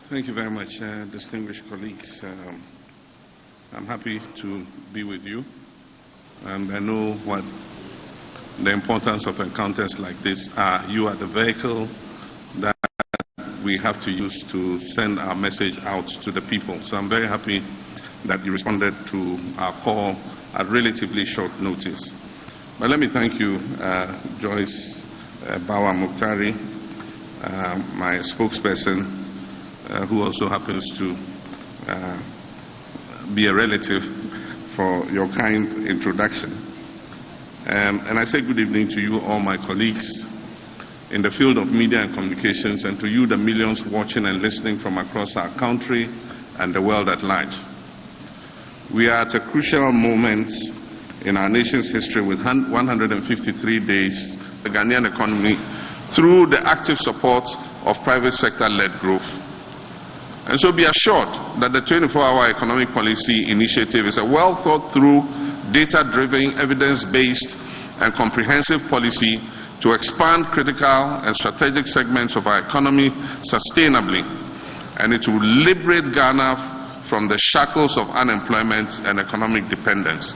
Thank you very much, distinguished colleagues. I'm happy to be with you, and I know what the importance of encounters like this are. You are the vehicle that we have to use to send our message out to the people. So I'm very happy that you responded to our call at relatively short notice. But let me thank you, Joyce Bawa Muktari, my spokesperson, who also happens to be a relative, for your kind introduction. And I say good evening to you, all my colleagues in the field of media and communications, and to you, the millions watching and listening from across our country and the world at large. We are at a crucial moment in our nation's history with 153 days the Ghanaian economy through the active support of private sector-led growth. And so be assured that the 24-hour economic policy initiative is a well-thought-through, data-driven, evidence-based, and comprehensive policy to expand critical and strategic segments of our economy sustainably, and it will liberate Ghana from the shackles of unemployment and economic dependence.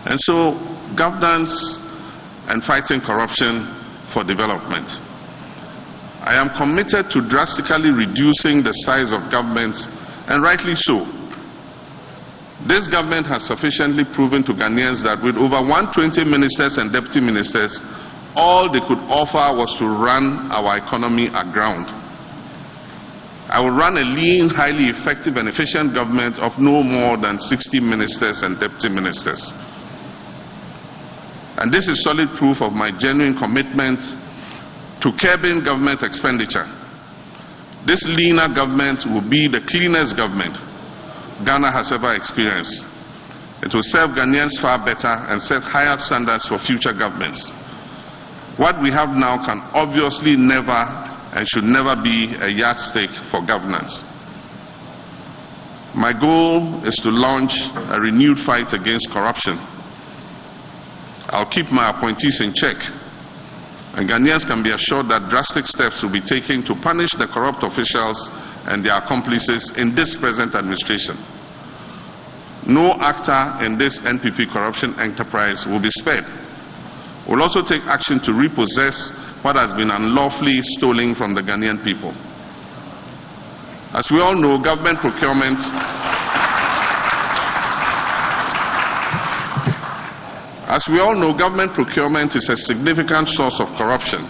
And so, governance and fighting corruption for development. I am committed to drastically reducing the size of governments, and rightly so. This government has sufficiently proven to Ghanaians that with over 120 ministers and deputy ministers, all they could offer was to run our economy aground. I will run a lean, highly effective and efficient government of no more than 60 ministers and deputy ministers. And this is solid proof of my genuine commitment to curbing government expenditure. This leaner government will be the cleanest government Ghana has ever experienced. It will serve Ghanaians far better and set higher standards for future governments. What we have now can obviously never and should never be a yardstick for governance. My goal is to launch a renewed fight against corruption. I'll keep my appointees in check, and Ghanaians can be assured that drastic steps will be taken to punish the corrupt officials and their accomplices in this present administration. No actor in this NPP corruption enterprise will be spared. We'll also take action to repossess what has been unlawfully stolen from the Ghanaian people. As we all know, government procurement is a significant source of corruption,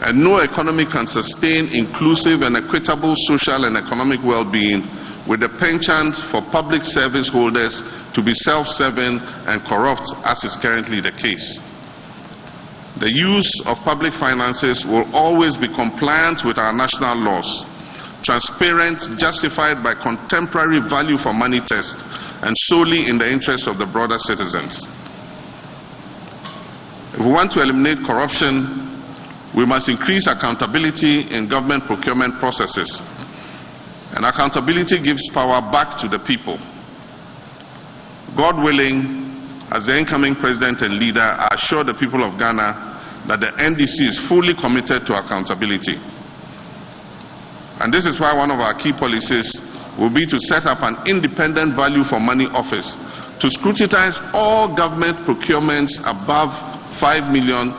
and no economy can sustain inclusive and equitable social and economic well-being with the penchant for public service holders to be self-serving and corrupt, as is currently the case. The use of public finances will always be compliant with our national laws, transparent, justified by contemporary value for money test, and solely in the interest of the broader citizens. If we want to eliminate corruption, we must increase accountability in government procurement processes. And accountability gives power back to the people. God willing, as the incoming president and leader, I assure the people of Ghana that the NDC is fully committed to accountability. And this is why one of our key policies will be to set up an independent value for money office to scrutinize all government procurements above $5 million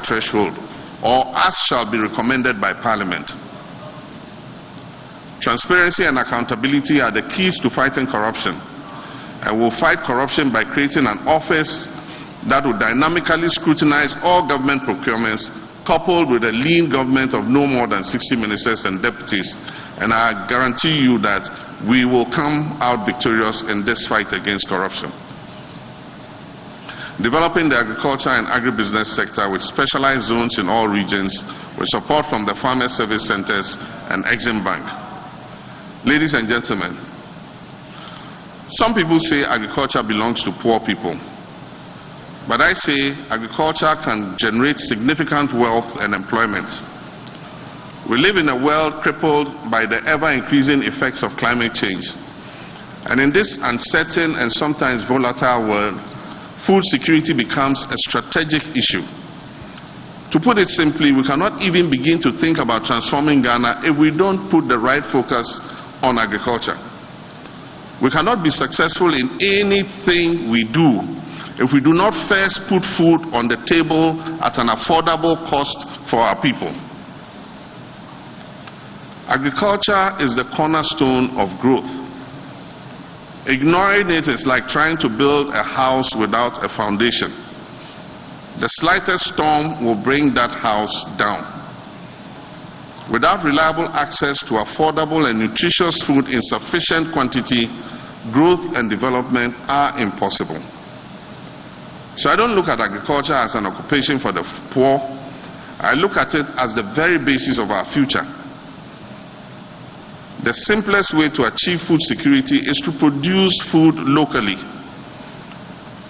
threshold, or as shall be recommended by Parliament. Transparency and accountability are the keys to fighting corruption, and we'll fight corruption by creating an office that will dynamically scrutinize all government procurements, coupled with a lean government of no more than 60 ministers and deputies. And I guarantee you that we will come out victorious in this fight against corruption. Developing the agriculture and agribusiness sector with specialized zones in all regions with support from the Farmer Service Centers and Exim Bank. Ladies and gentlemen, some people say agriculture belongs to poor people, but I say agriculture can generate significant wealth and employment. We live in a world crippled by the ever-increasing effects of climate change, and in this uncertain and sometimes volatile world, food security becomes a strategic issue. To put it simply, we cannot even begin to think about transforming Ghana if we don't put the right focus on agriculture. We cannot be successful in anything we do if we do not first put food on the table at an affordable cost for our people. Agriculture is the cornerstone of growth. Ignoring it is like trying to build a house without a foundation. The slightest storm will bring that house down. Without reliable access to affordable and nutritious food in sufficient quantity, growth and development are impossible. So I don't look at agriculture as an occupation for the poor. I look at it as the very basis of our future. The simplest way to achieve food security is to produce food locally.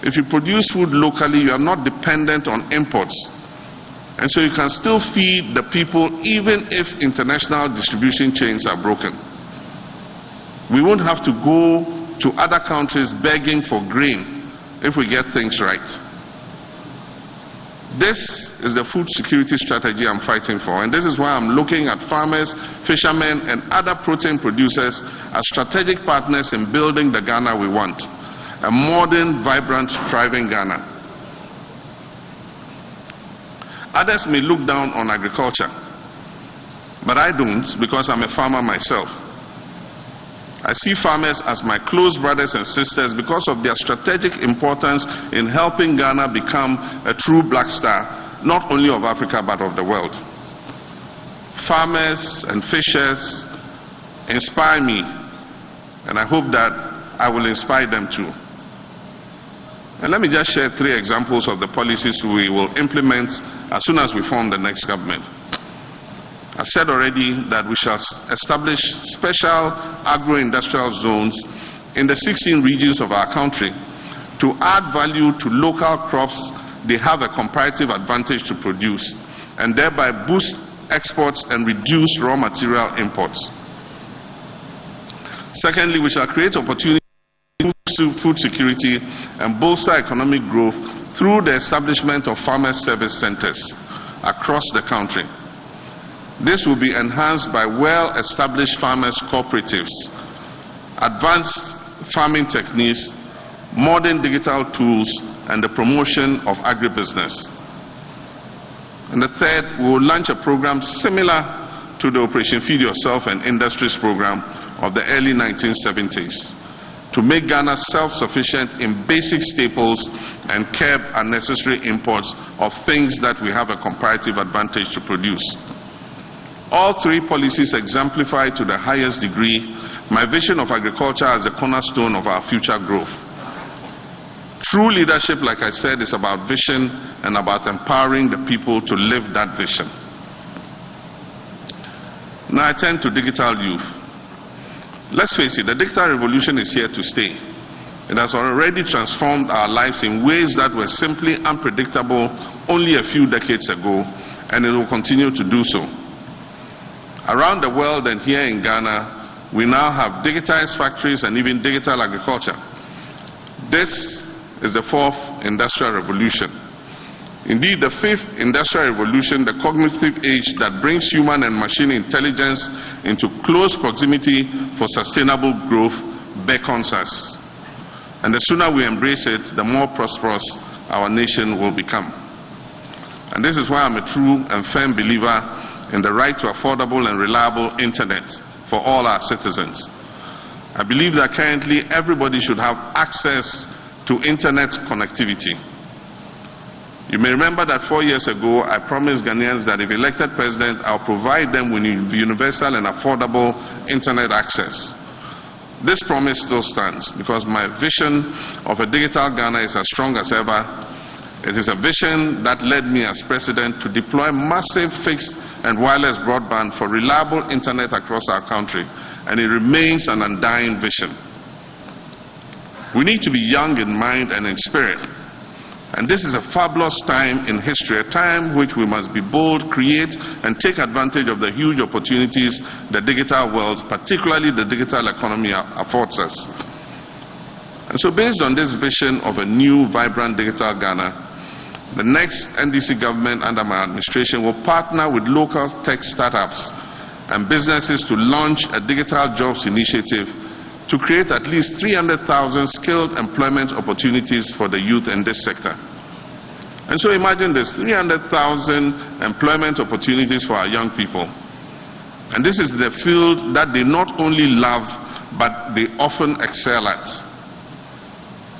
If you produce food locally, you are not dependent on imports. And so you can still feed the people even if international distribution chains are broken. We won't have to go to other countries begging for grain if we get things right. This is the food security strategy I'm fighting for, and this is why I'm looking at farmers, fishermen, and other protein producers as strategic partners in building the Ghana we want. A modern, vibrant, thriving Ghana. Others may look down on agriculture, but I don't, because I'm a farmer myself. I see farmers as my close brothers and sisters because of their strategic importance in helping Ghana become a true black star, not only of Africa but of the world. Farmers and fishers inspire me, and I hope that I will inspire them too. And let me just share 3 examples of the policies we will implement as soon as we form the next government. I've said already that we shall establish special agro-industrial zones in the 16 regions of our country to add value to local crops they have a comparative advantage to produce, and thereby boost exports and reduce raw material imports. Secondly, we shall create opportunities for food security and bolster economic growth through the establishment of farmer service centers across the country. This will be enhanced by well-established farmers' cooperatives, advanced farming techniques, modern digital tools, and the promotion of agribusiness. And the third, we will launch a program similar to the Operation Feed Yourself and Industries program of the early 1970s to make Ghana self-sufficient in basic staples and curb unnecessary imports of things that we have a comparative advantage to produce. All 3 policies exemplify to the highest degree my vision of agriculture as the cornerstone of our future growth. True leadership, like I said, is about vision and about empowering the people to live that vision. Now I turn to digital youth. Let's face it, the digital revolution is here to stay. It has already transformed our lives in ways that were simply unpredictable only a few decades ago, and it will continue to do so. Around the world and here in Ghana, we now have digitized factories and even digital agriculture. This is the 4th industrial revolution. Indeed, the 5th industrial revolution, the cognitive age that brings human and machine intelligence into close proximity for sustainable growth, beckons us. And the sooner we embrace it, the more prosperous our nation will become. And this is why I'm a true and firm believer in the right to affordable and reliable internet for all our citizens. I believe that currently everybody should have access to internet connectivity. You may remember that 4 years ago I promised Ghanaians that if elected president, I'll provide them with universal and affordable internet access. This promise still stands because my vision of a digital Ghana is as strong as ever. It is a vision that led me as president to deploy massive fixed and wireless broadband for reliable internet across our country, and it remains an undying vision. We need to be young in mind and in spirit, and this is a fabulous time in history, a time which we must be bold, create, and take advantage of the huge opportunities the digital world, particularly the digital economy, affords us. And so based on this vision of a new, vibrant digital Ghana, The next NDC government under my administration will partner with local tech startups and businesses to launch a digital jobs initiative to create at least 300,000 skilled employment opportunities for the youth in this sector. And so imagine this, 300,000 employment opportunities for our young people. And this is the field that they not only love, but they often excel at.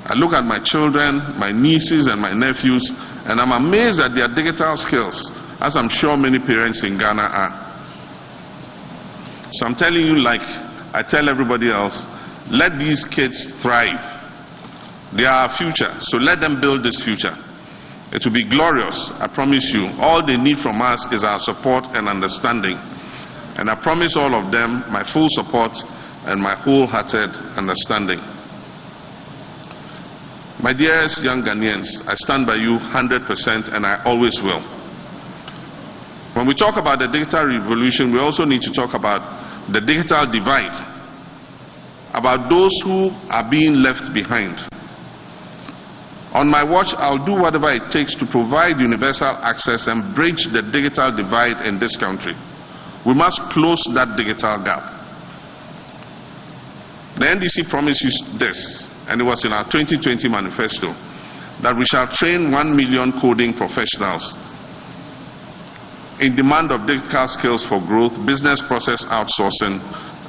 I look at my children, my nieces and my nephews, and I'm amazed at their digital skills, as I'm sure many parents in Ghana are. So I'm telling you, like I tell everybody else, let these kids thrive. They are our future, so let them build this future. It will be glorious, I promise you. All they need from us is our support and understanding. And I promise all of them my full support and my wholehearted understanding. My dearest young Ghanaians, I stand by you 100% and I always will. When we talk about the digital revolution, we also need to talk about the digital divide, about those who are being left behind. On my watch, I'll do whatever it takes to provide universal access and bridge the digital divide in this country. We must close that digital gap. The NDC promises this, and it was in our 2020 manifesto, that we shall train 1 million coding professionals in demand of digital skills for growth, business process outsourcing,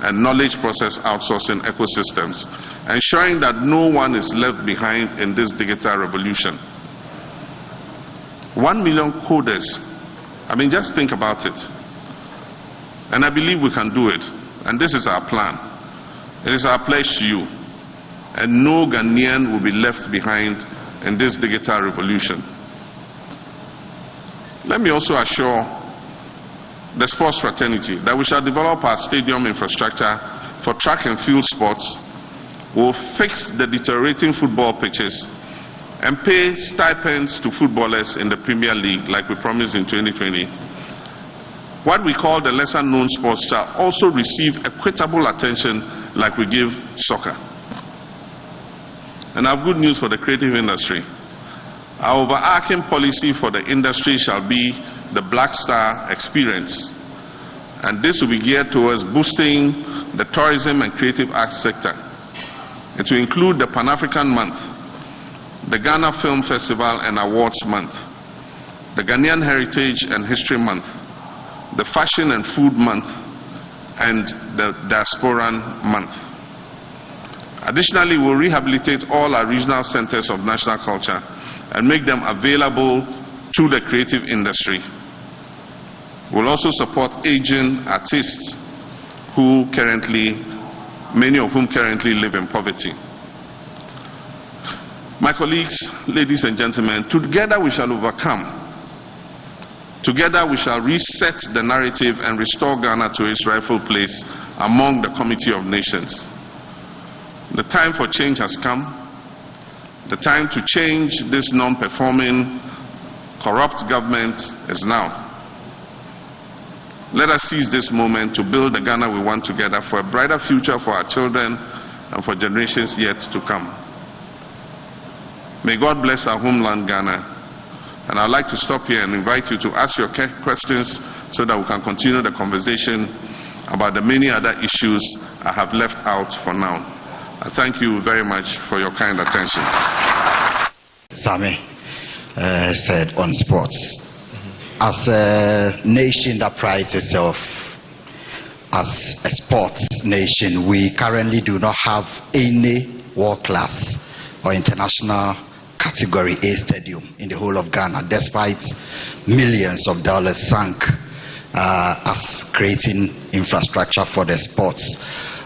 and knowledge process outsourcing ecosystems, ensuring that no one is left behind in this digital revolution. 1 million coders. I mean, just think about it. And I believe we can do it. And this is our plan. It is our pledge to you. And no Ghanaian will be left behind in this digital revolution. Let me also assure the sports fraternity that we shall develop our stadium infrastructure for track and field sports. We'll fix the deteriorating football pitches and pay stipends to footballers in the Premier League like we promised in 2020. What we call the lesser known sports shall also receive equitable attention like we give soccer. And I have good news for the creative industry. Our overarching policy for the industry shall be the Black Star experience. And this will be geared towards boosting the tourism and creative arts sector. It will include the Pan-African Month, the Ghana Film Festival and Awards Month, the Ghanaian Heritage and History Month, the Fashion and Food Month, and the Diasporan Month. Additionally, we'll rehabilitate all our regional centers of national culture and make them available to the creative industry. We'll also support aging artists many of whom currently live in poverty. My colleagues, ladies and gentlemen, together we shall overcome. Together we shall reset the narrative and restore Ghana to its rightful place among the Committee of Nations. The time for change has come. The time to change this non-performing, corrupt government is now. Let us seize this moment to build the Ghana we want together for a brighter future for our children and for generations yet to come. May God bless our homeland, Ghana. And I'd like to stop here and invite you to ask your questions so that we can continue the conversation about the many other issues I have left out for now. I thank you very much for your kind attention. Sami said on sports. As a nation that prides itself as a sports nation, we currently do not have any world-class or international category A stadium in the whole of Ghana, despite millions of dollars sunk as creating infrastructure for the sports.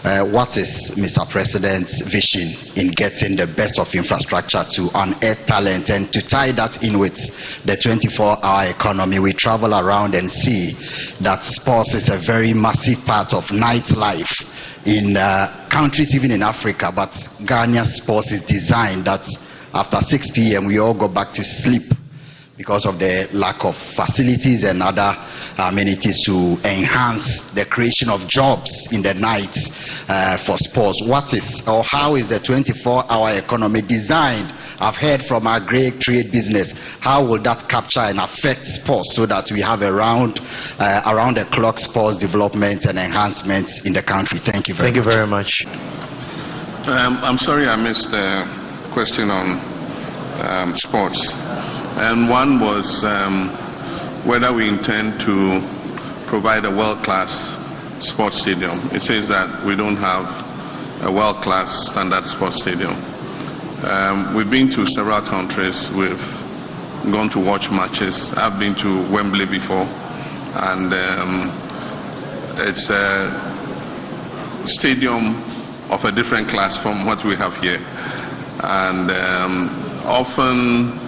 What is Mr. President's vision in getting the best of infrastructure to unearth talent and to tie that in with the 24-hour economy? We travel around and see that sports is a very massive part of nightlife in countries even in Africa, but Ghanaian sports is designed that after 6 p.m. we all go back to sleep because of the lack of facilities and other amenities to enhance the creation of jobs in the night for sports. What is or how is the 24-hour economy designed? I've heard from our great trade business. How will that capture and affect sports so that we have around the clock sports development and enhancements in the country? Thank you very much. Thank you very much. I'm sorry I missed the question on sports. And one was whether we intend to provide a world-class sports stadium. It says that we don't have a world-class standard sports stadium. We've been to several countries. We've gone to watch matches. I've been to Wembley before, and it's a stadium of a different class from what we have here. And often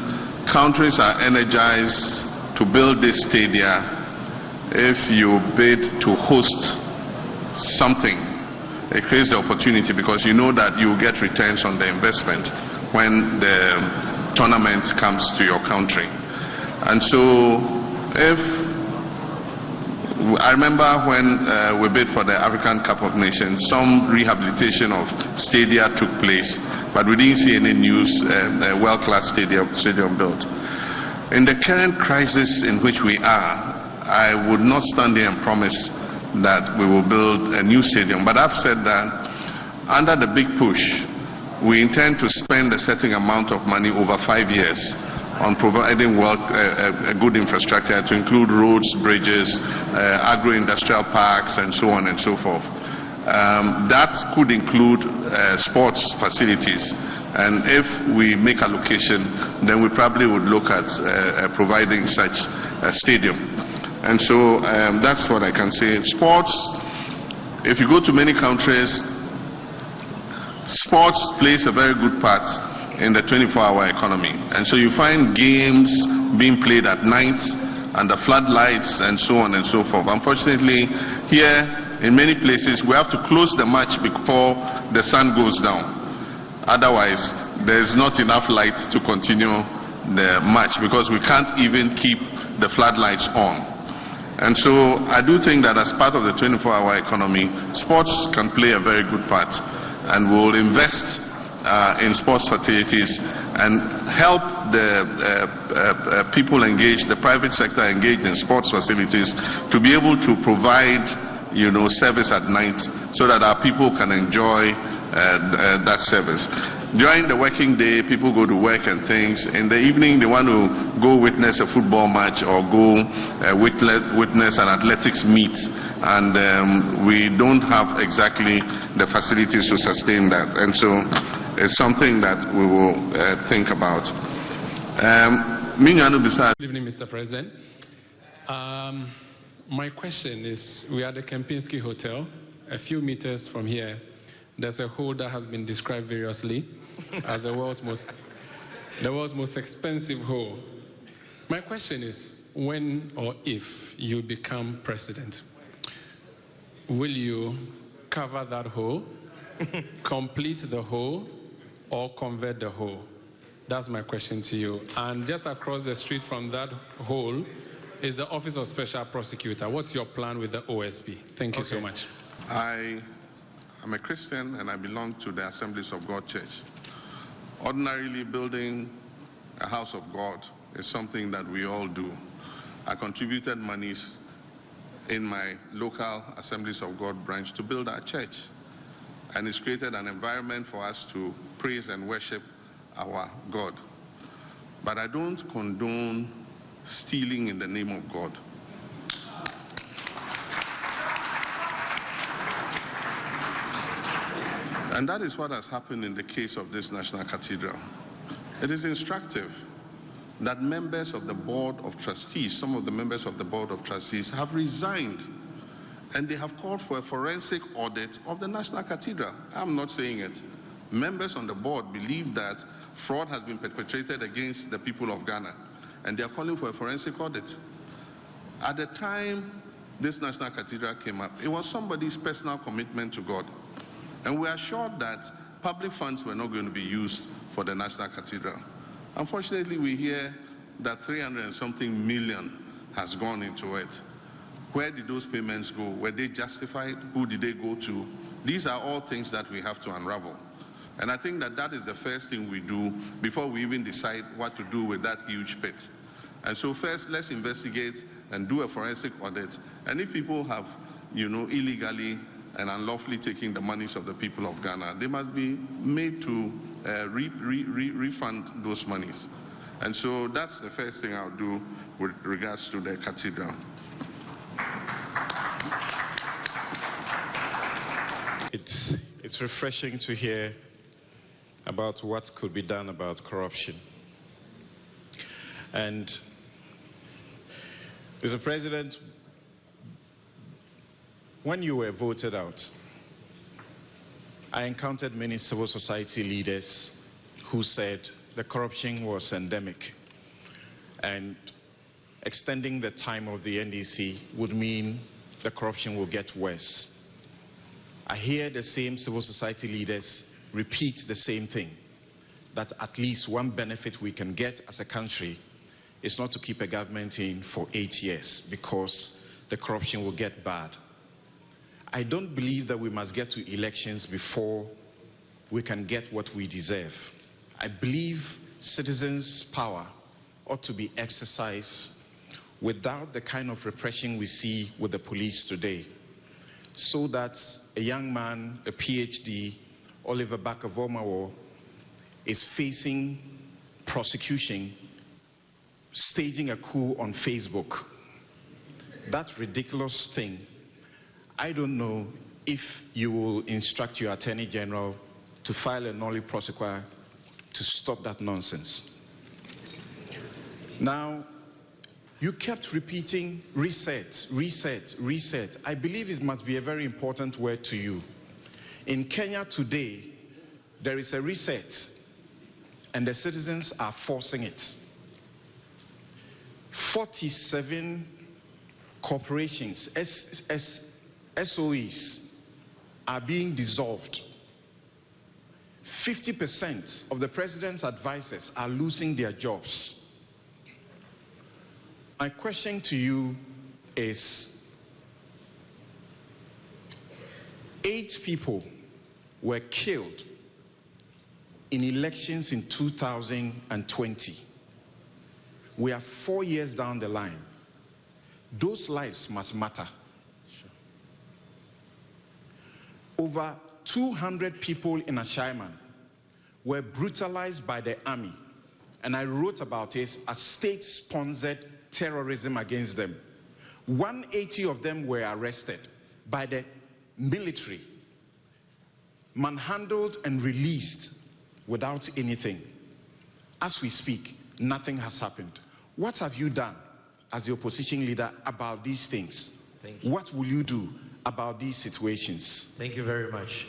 countries are energized to build this stadia if you bid to host something. It creates the opportunity because you know that you get returns on the investment when the tournament comes to your country. And so I remember when we bid for the African Cup of Nations, some rehabilitation of stadia took place, but we didn't see any news, world-class stadium built. In the current crisis in which we are, I would not stand here and promise that we will build a new stadium, but I've said that under the big push, we intend to spend a certain amount of money over 5 years on providing a good infrastructure to include roads, bridges, agro-industrial parks, and so on and so forth. That could include sports facilities, and if we make allocation, then we probably would look at providing such a stadium. And so that's what I can say. Sports, if you go to many countries, sports plays a very good part in the 24-hour economy. And so you find games being played at night under floodlights and so on and so forth. Unfortunately, here in many places we have to close the match before the sun goes down. Otherwise, there's not enough light to continue the match because we can't even keep the floodlights on. And so I do think that as part of the 24-hour economy, sports can play a very good part, and we'll invest in sports facilities and help the people engaged, the private sector engaged in sports facilities, to be able to provide, service at night so that our people can enjoy that service. During the working day, people go to work and things. In the evening, they want to go witness a football match or go witness an athletics meet. And we don't have exactly the facilities to sustain that. And so it's something that we will think about. Good evening, Mr. President. My question is, we are at the Kempinski Hotel. A few meters from here, there's a hole that has been described variously as the world's most expensive hole. My question is, when or if you become president, will you cover that hole, complete the hole, or convert the hole? That's my question to you. And just across the street from that hole is the Office of Special Prosecutor. What's your plan with the OSP? Thank you so much. I'm a Christian and I belong to the Assemblies of God Church. Ordinarily, building a house of God is something that we all do. I contributed monies in my local Assemblies of God branch to build our church, and it's created an environment for us to praise and worship our God. But I don't condone stealing in the name of God. And that is what has happened in the case of this National Cathedral. It is instructive that members of the Board of Trustees, some of the members of the Board of Trustees, have resigned, and they have called for a forensic audit of the National Cathedral. I'm not saying it. Members on the board believe that fraud has been perpetrated against the people of Ghana, and they are calling for a forensic audit. At the time this National Cathedral came up, it was somebody's personal commitment to God. And we are sure that public funds were not going to be used for the National Cathedral. Unfortunately, we hear that 300 and something million has gone into it. Where did those payments go? Were they justified? Who did they go to? These are all things that we have to unravel. And I think that that is the first thing we do before we even decide what to do with that huge pit. And so first, let's investigate and do a forensic audit. And if people have, illegally and unlawfully taking the monies of the people of Ghana, they must be made to refund those monies. And so that's the first thing I'll do with regards to the cathedral. It's refreshing to hear about what could be done about corruption. And Mr. President, when you were voted out, I encountered many civil society leaders who said the corruption was endemic, and extending the time of the NDC would mean the corruption will get worse. I hear the same civil society leaders repeat the same thing, that at least one benefit we can get as a country is not to keep a government in for 8 years, because the corruption will get bad. I don't believe that we must get to elections before we can get what we deserve. I believe citizens' power ought to be exercised without the kind of repression we see with the police today, so that a young man, a PhD, Oliver Barker-Vormawor, is facing prosecution, staging a coup on Facebook. That ridiculous thing. I don't know if you will instruct your Attorney General to file a nolle prosequi to stop that nonsense. Now, you kept repeating reset, reset, reset. I believe it must be a very important word to you. In Kenya today, there is a reset, and the citizens are forcing it. 47 corporations, SOEs, are being dissolved. 50% of the president's advisors are losing their jobs. My question to you is, 8 people were killed in elections in 2020. We are 4 years down the line. Those lives must matter. Sure. Over 200 people in Ashaiman were brutalized by the army, and I wrote about it as state-sponsored terrorism against them. 180 of them were arrested by the military, manhandled and released without anything. As we speak, nothing has happened. What have you done as the opposition leader about these things? Thank you. What will you do about these situations? Thank you very much.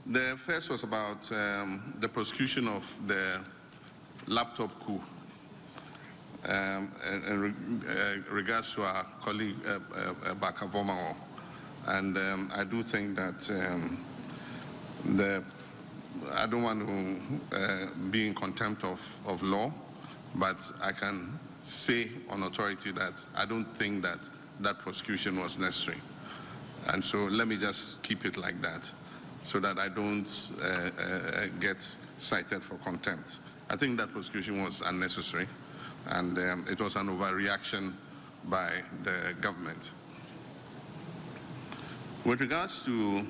The first was about the prosecution of the laptop coup. In regards to our colleague Barker-Vormawor. And I do think that I don't want to be in contempt of law, but I can say on authority that I don't think that that prosecution was necessary. And so let me just keep it like that, so that I don't get cited for contempt. I think that prosecution was unnecessary, and it was an overreaction by the government. With regards to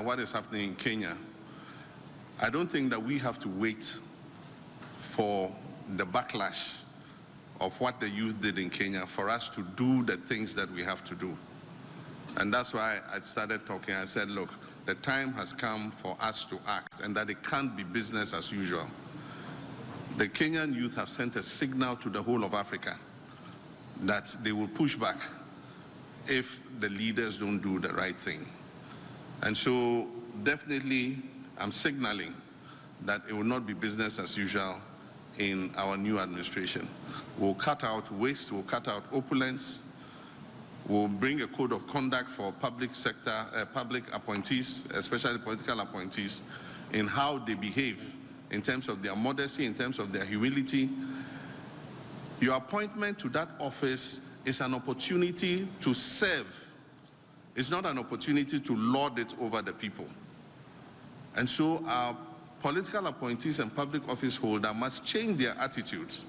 what is happening in Kenya, I don't think that we have to wait for the backlash of what the youth did in Kenya for us to do the things that we have to do. And that's why I started talking. I said, look, the time has come for us to act, and that it can't be business as usual. The Kenyan youth have sent a signal to the whole of Africa that they will push back if the leaders don't do the right thing. And so definitely I'm signaling that it will not be business as usual in our new administration. We'll cut out waste, we'll cut out opulence, we'll bring a code of conduct for public sector, public appointees, especially political appointees, in how they behave, in terms of their modesty, in terms of their humility, Your appointment to that office is an opportunity to serve. It's not an opportunity to lord it over the people. And so our political appointees and public office holders must change their attitudes.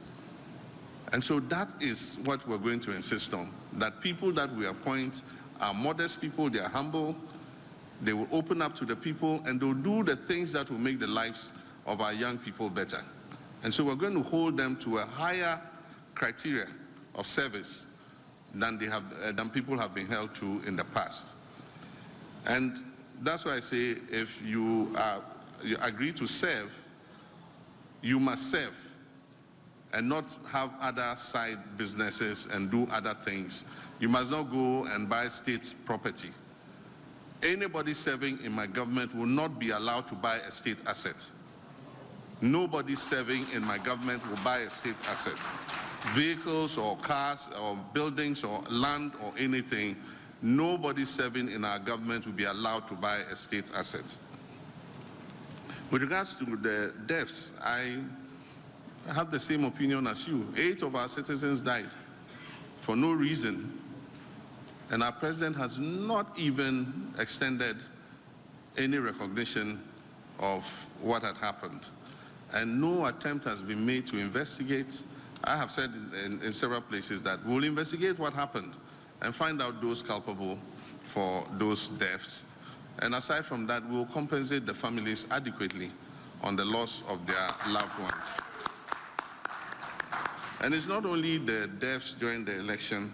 And so that is what we're going to insist on, that people that we appoint are modest people, they are humble, they will open up to the people, and they'll do the things that will make the lives of our young people better. And so we're going to hold them to a higher criteria of service than people have been held to in the past. And that's why I say, if you agree to serve, you must serve and not have other side businesses and do other things. You must not go and buy state property. Anybody serving in my government will not be allowed to buy a state asset. Nobody serving in my government will buy a state asset. Vehicles or cars or buildings or land or anything, nobody serving in our government will be allowed to buy a state asset. With regards to the deaths, I have the same opinion as you. 8 of our citizens died for no reason, and our president has not even extended any recognition of what had happened. And no attempt has been made to investigate. I have said in several places that we'll investigate what happened and find out those culpable for those deaths. And aside from that, we'll compensate the families adequately on the loss of their loved ones. And it's not only the deaths during the election.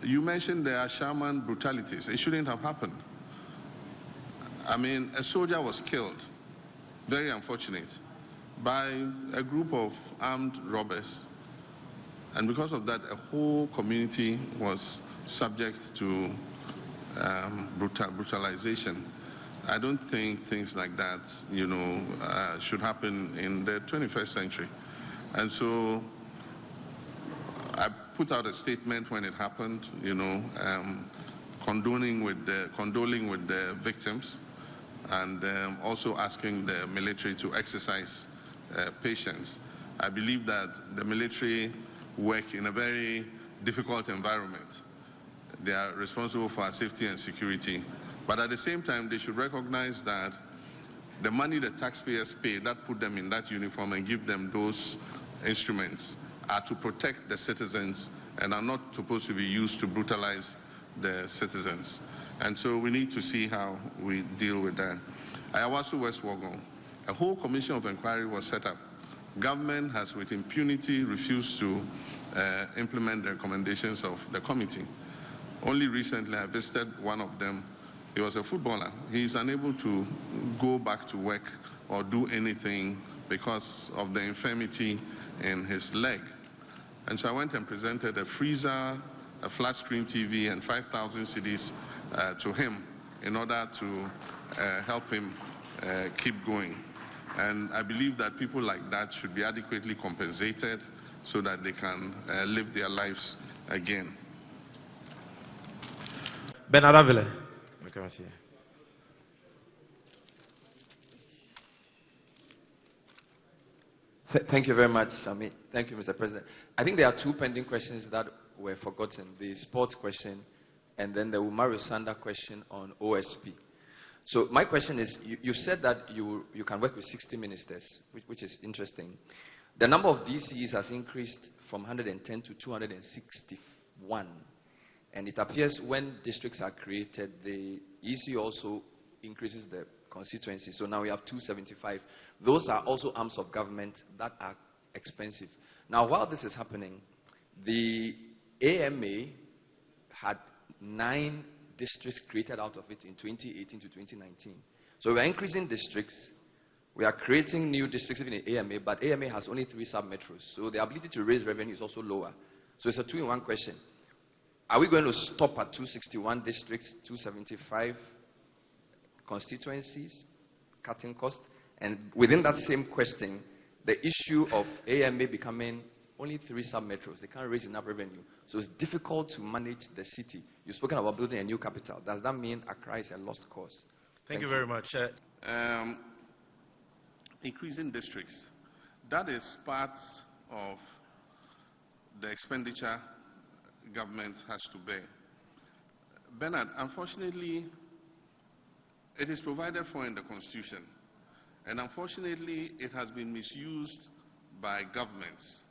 You mentioned the Shaman brutalities. It shouldn't have happened. I mean, a soldier was killed, very unfortunate, by a group of armed robbers. And because of that, a whole community was subject to brutalization. I don't think things like that, should happen in the 21st century. And so I put out a statement when it happened, condoling with the victims, and also asking the military to exercise patience. I believe that the military work in a very difficult environment. They are responsible for our safety and security. But at the same time, they should recognize that the money the taxpayers pay that put them in that uniform and give them those instruments are to protect the citizens and are not supposed to be used to brutalize the citizens. And so we need to see how we deal with that. Ayawaso West Wuogon, a whole commission of inquiry was set up. Government has with impunity refused to implement the recommendations of the committee. Only recently I visited one of them. He was a footballer. He is unable to go back to work or do anything because of the infirmity in his leg. And so I went and presented a freezer, a flat screen TV, and 5,000 cedis to him in order to help him keep going. And I believe that people like that should be adequately compensated so that they can live their lives again. Benadavile. Thank you very much, Sami. Thank you, Mr. President. I think there are 2 pending questions that were forgotten, the sports question and then the Umaru Sanda question on OSP. So my question is, you said that you can work with 60 ministers, which is interesting. The number of DCs has increased from 110 to 261. And it appears when districts are created, the EC also increases the constituency. So now we have 275. Those are also arms of government that are expensive. Now, while this is happening, the AMA had 9 districts created out of it in 2018 to 2019. So we are increasing districts. We are creating new districts even in AMA, but AMA has only 3 sub-metros. So the ability to raise revenue is also lower. So it's a 2-in-1 question. Are we going to stop at 261 districts, 275 constituencies, cutting costs? And within that same question, the issue of AMA becoming only 3 sub-metros, they can't raise enough revenue. So it's difficult to manage the city. You've spoken about building a new capital. Does that mean Accra is a lost cause? Thank you very much. Increasing districts. That is part of the expenditure government has to bear. Bernard, unfortunately, it is provided for in the Constitution, and unfortunately, it has been misused by governments.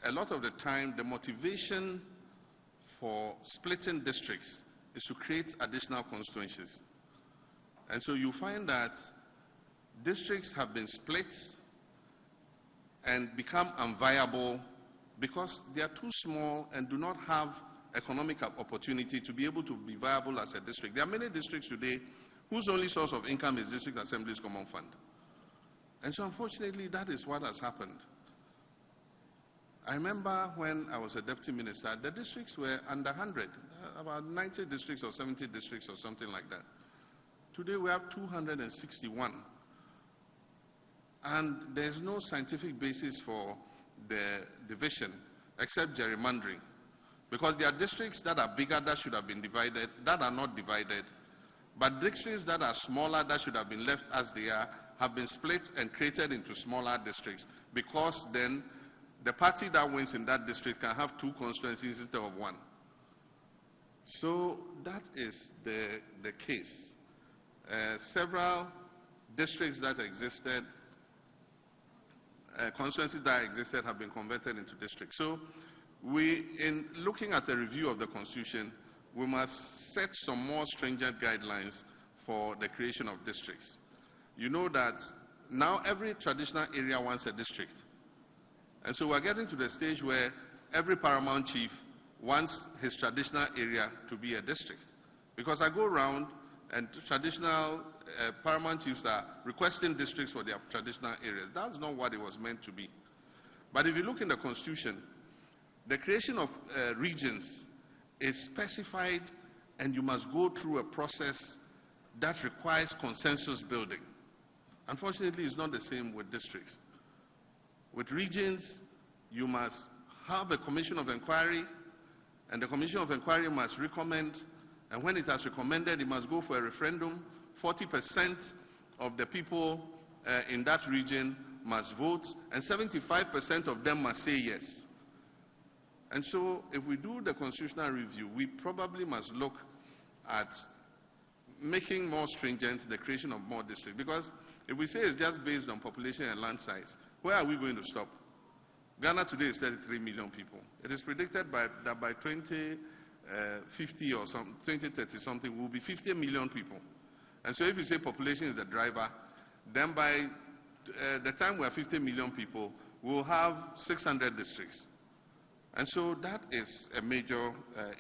A lot of the time, the motivation for splitting districts is to create additional constituencies. And so you find that districts have been split and become unviable because they are too small and do not have economic opportunity to be able to be viable as a district. There are many districts today whose only source of income is District Assembly's Common Fund. And so unfortunately, that is what has happened. I remember when I was a deputy minister, the districts were under 100, about 90 districts or 70 districts or something like that. Today we have 261. And there's no scientific basis for the division except gerrymandering. Because there are districts that are bigger that should have been divided, that are not divided. But districts that are smaller that should have been left as they are have been split and created into smaller districts, because then the party that wins in that district can have two constituencies instead of one. So that is the case. Several districts that existed, constituencies that existed have been converted into districts. So in looking at the review of the Constitution, we must set some more stringent guidelines for the creation of districts. You know that now every traditional area wants a district. And so we're getting to the stage where every paramount chief wants his traditional area to be a district. Because I go around and traditional paramount chiefs are requesting districts for their traditional areas. That's not what it was meant to be. But if you look in the Constitution, the creation of regions is specified, and you must go through a process that requires consensus building. Unfortunately, it's not the same with districts. With regions, you must have a commission of inquiry, and the commission of inquiry must recommend, and when it has recommended, it must go for a referendum. 40% of the people in that region must vote, and 75% of them must say yes. And so, if we do the constitutional review, we probably must look at making more stringent the creation of more districts. Because if we say it's just based on population and land size, where are we going to stop? Ghana today is 33 million people. It is predicted that by 2050 or 2030 something, we'll be 50 million people. And so if you say population is the driver, then by the time we are 50 million people, we'll have 600 districts. And so that is a major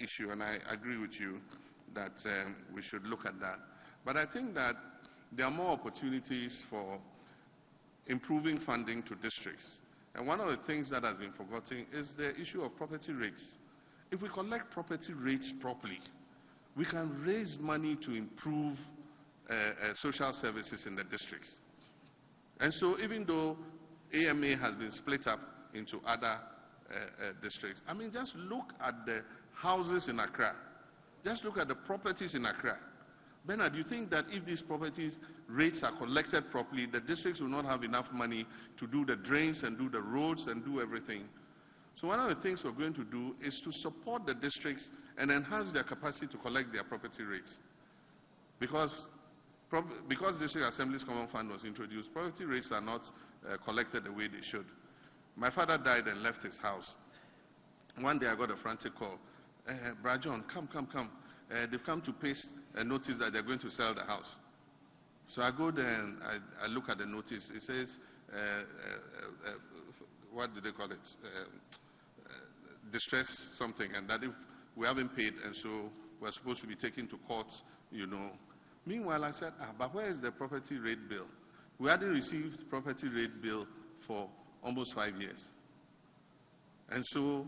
issue, and I agree with you that we should look at that. But I think that there are more opportunities for improving funding to districts. And one of the things that has been forgotten is the issue of property rates. If we collect property rates properly, we can raise money to improve social services in the districts. And so even though AMA has been split up into other districts, I mean, just look at the houses in Accra. Just look at the properties in Accra. Bernard, do you think that if these properties rates are collected properly, the districts will not have enough money to do the drains and do the roads and do everything? So one of the things we're going to do is to support the districts and enhance their capacity to collect their property rates. Because District Assembly's Common Fund was introduced, property rates are not collected the way they should. My father died and left his house. One day I got a frantic call. Brother John, come. They've come to paste a notice that they're going to sell the house. So I go there and I look at the notice. It says, what do they call it? Distress something, and that if we haven't paid, and so we're supposed to be taken to court, you know. Meanwhile, I said, but where is the property rate bill? We hadn't received property rate bill for almost 5 years. And so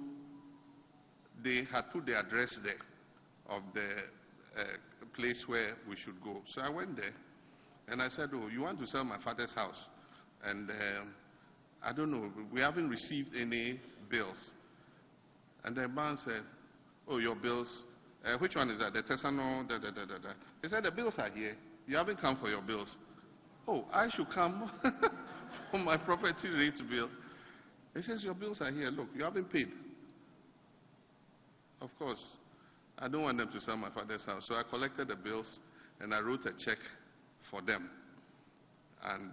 they had put the address there of the place where we should go. So I went there and I said, oh, you want to sell my father's house? And I don't know, we haven't received any bills. And the man said, oh, your bills, which one is that? The Tesano, He said, the bills are here. You haven't come for your bills. Oh, I should come for my property rate bill. He says, your bills are here. Look, you haven't paid. Of course, I don't want them to sell my father's house. So I collected the bills and I wrote a check for them. And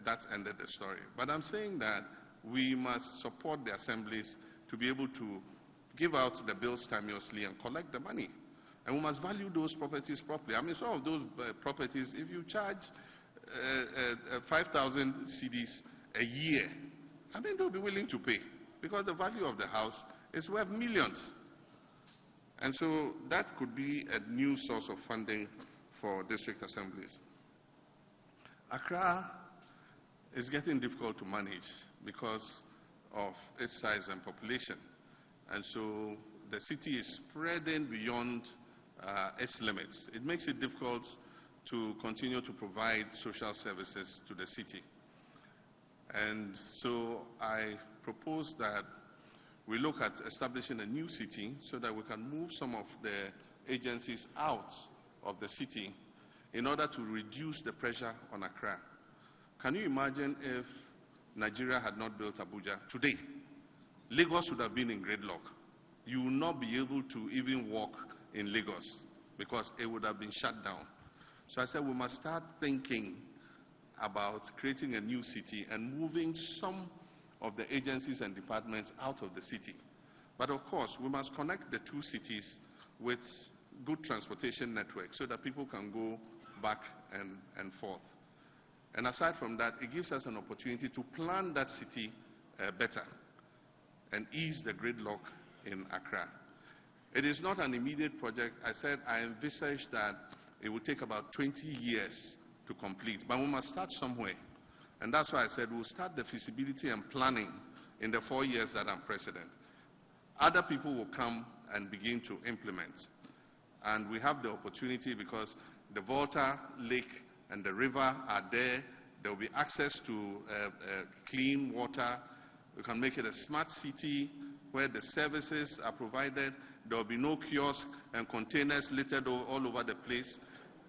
that ended the story. But I'm saying that we must support the assemblies to be able to give out the bills timeously and collect the money. And we must value those properties properly. I mean, some of those properties, if you charge 5,000 cedis a year, I mean, they'll be willing to pay because the value of the house is worth millions. And so that could be a new source of funding for district assemblies. Accra is getting difficult to manage because of its size and population. And so the city is spreading beyond its limits. It makes it difficult to continue to provide social services to the city. And so I propose that we look at establishing a new city so that we can move some of the agencies out of the city in order to reduce the pressure on Accra. Can you imagine if Nigeria had not built Abuja today? Lagos would have been in gridlock. You will not be able to even walk in Lagos because it would have been shut down. So I said we must start thinking about creating a new city and moving some of the agencies and departments out of the city. But of course, we must connect the two cities with good transportation networks so that people can go back and forth. And aside from that, it gives us an opportunity to plan that city better and ease the gridlock in Accra. It is not an immediate project. I said I envisage that it will take about 20 years to complete, but we must start somewhere. And that's why I said we'll start the feasibility and planning in the 4 years that I'm president. Other people will come and begin to implement. And we have the opportunity because the Volta Lake and the river are there. There will be access to clean water. We can make it a smart city where the services are provided. There will be no kiosks and containers littered all over the place.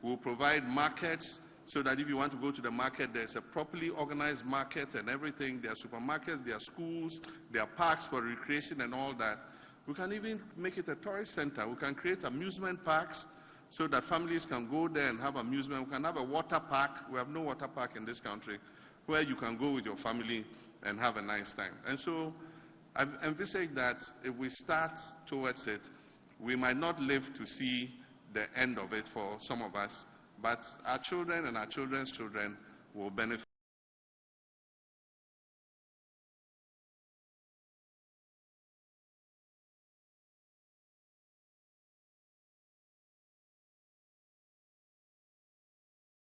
We'll provide markets so that if you want to go to the market, there's a properly organized market and everything. There are supermarkets, there are schools, there are parks for recreation and all that. We can even make it a tourist center. We can create amusement parks so that families can go there and have amusement. We can have a water park. We have no water park in this country where you can go with your family and have a nice time. And so I've envisaged that if we start towards it, we might not live to see the end of it for some of us, but our children and our children's children will benefit.